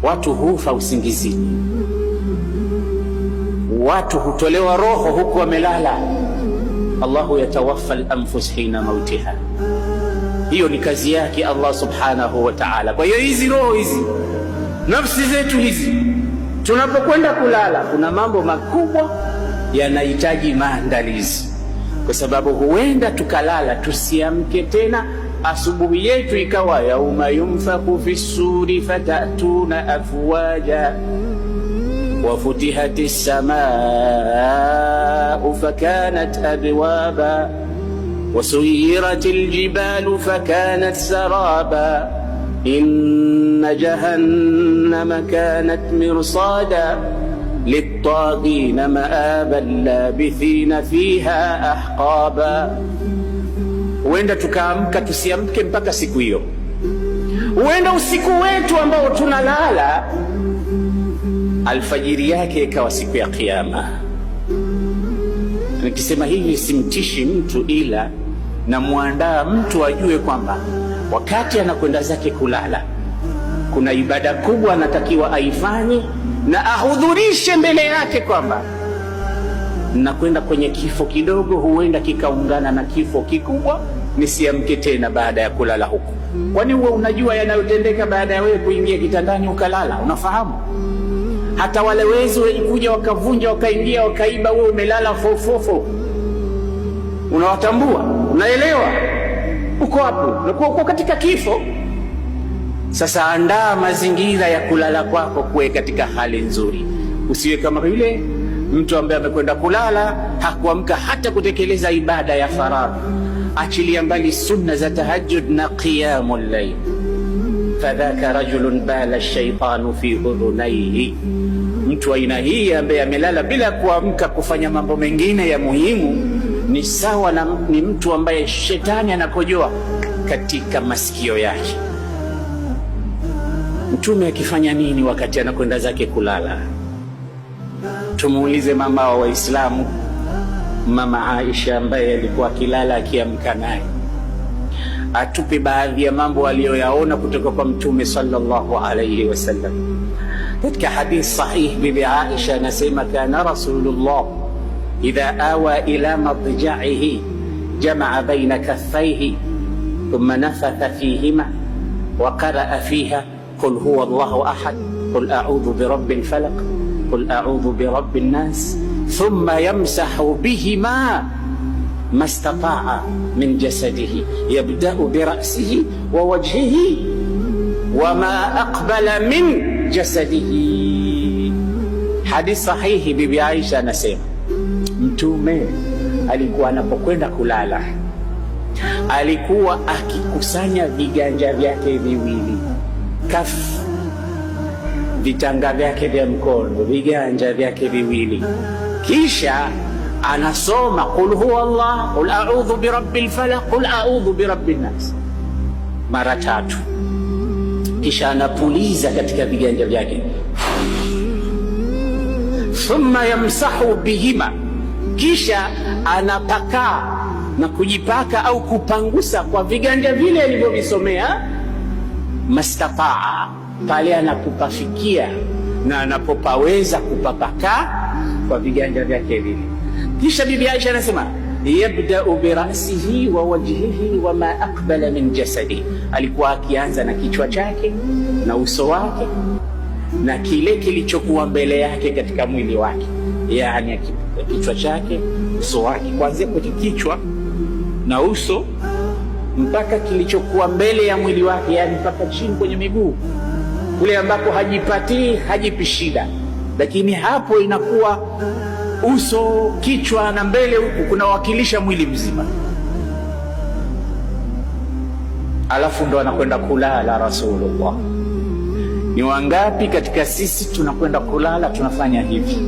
watu hufa usingizini, watu hutolewa roho huku wamelala. Allahu yatawaffa al-anfus hina mautiha, hiyo ni kazi yake Allah subhanahu wa ta'ala. Kwa hiyo hizi roho hizi, nafsi zetu hizi, tunapokwenda kulala, kuna mambo makubwa yanahitaji maandalizi, kwa sababu huenda tukalala tusiamke tena, asubuhi yetu ikawa yauma yunfakhu fi ssuri fatatuna afwaja wa futihati ssamau fakanat abwaba wa suyiratil jibalu fakanat saraba inna jahannama kanat mirsada littagina maaban labithina fiha ahqaba. Huenda tukaamka tusiamke mpaka siku hiyo. Huenda usiku wetu ambao tunalala, alfajiri yake ikawa siku ya Kiyama. Nikisema hivi simtishi mtu, ila namwandaa mtu ajue kwamba wakati anakwenda zake kulala kuna ibada kubwa anatakiwa aifanye, na ahudhurishe mbele yake kwamba nakwenda kwenye kifo kidogo, huenda kikaungana na kifo kikubwa, nisiamke tena baada ya kulala huku. Kwani wewe unajua yanayotendeka baada ya wewe kuingia kitandani ukalala? Unafahamu? Hata wale wezi walikuja wakavunja wakaingia wakaiba, wewe umelala fofofo, unawatambua? Unaelewa uko hapo, uko katika kifo. Sasa andaa mazingira ya kulala kwako kuwe katika hali nzuri. Usiwe kama yule mtu ambaye amekwenda kulala hakuamka hata kutekeleza ibada ya faradhi, achilia mbali sunna za tahajjud na qiyamul layl. Fadhaka rajulun bala ash-shaytanu fi udhunayhi, mtu aina hii ambaye amelala bila kuamka kufanya mambo mengine ya muhimu ni sawa na ni mtu ambaye shetani anakojoa katika masikio yake. Mtume akifanya nini wakati anakwenda zake kulala? Tumuulize mama wa Waislamu, Mama Aisha, ambaye alikuwa akilala akiamka naye, atupe baadhi ya mambo aliyoyaona kutoka kwa Mtume sallallahu alayhi wasallam. Katika hadith sahih, bibi Aisha anasema, kana Rasulullah idha awa ila madja'ihi jamaa baina kaffayhi thumma nafatha fihima wa qaraa fiha qul huwa Allahu ahad qul a'udhu birabbil falaq qul a'udhu birabbin nas thumma yamsahu bihima ma istata'a min jasadihi yabda'u bi ra'sihi wa wajhihi wa ma aqbala min jasadihi. Hadith sahihi, bibi Aisha anasema Mtume alikuwa anapokwenda kulala alikuwa akikusanya viganja vyake viwili, kafu, vitanga vyake vya mkono, viganja vyake viwili, kisha anasoma qul huwa Allah, qul a'udhu birabbil falaq, qul a'udhu birabbin nas mara 3, kisha anapuliza katika viganja vyake. Thumma yamsahu bihima, kisha anapaka na kujipaka au kupangusa kwa viganja vile alivyovisomea, mastataa, pale anapopafikia na anapopaweza kupapaka kwa viganja vyake vile. Kisha bibi Aisha anasema yabda'u bi ra'sihi wa wajhihi wa ma aqbala min jasadi, alikuwa akianza na kichwa chake na uso wake na kile kilichokuwa mbele yake katika mwili wake, yani kichwa chake, uso wake, kuanzia kwenye kichwa na uso mpaka kilichokuwa mbele ya mwili wake, yani mpaka chini kwenye miguu kule ambako hajipatii, hajipi shida, lakini hapo inakuwa uso, kichwa na mbele huku kunawakilisha mwili mzima. Alafu ndo anakwenda kulala Rasulullah. Ni wangapi katika sisi tunakwenda kulala tunafanya hivi?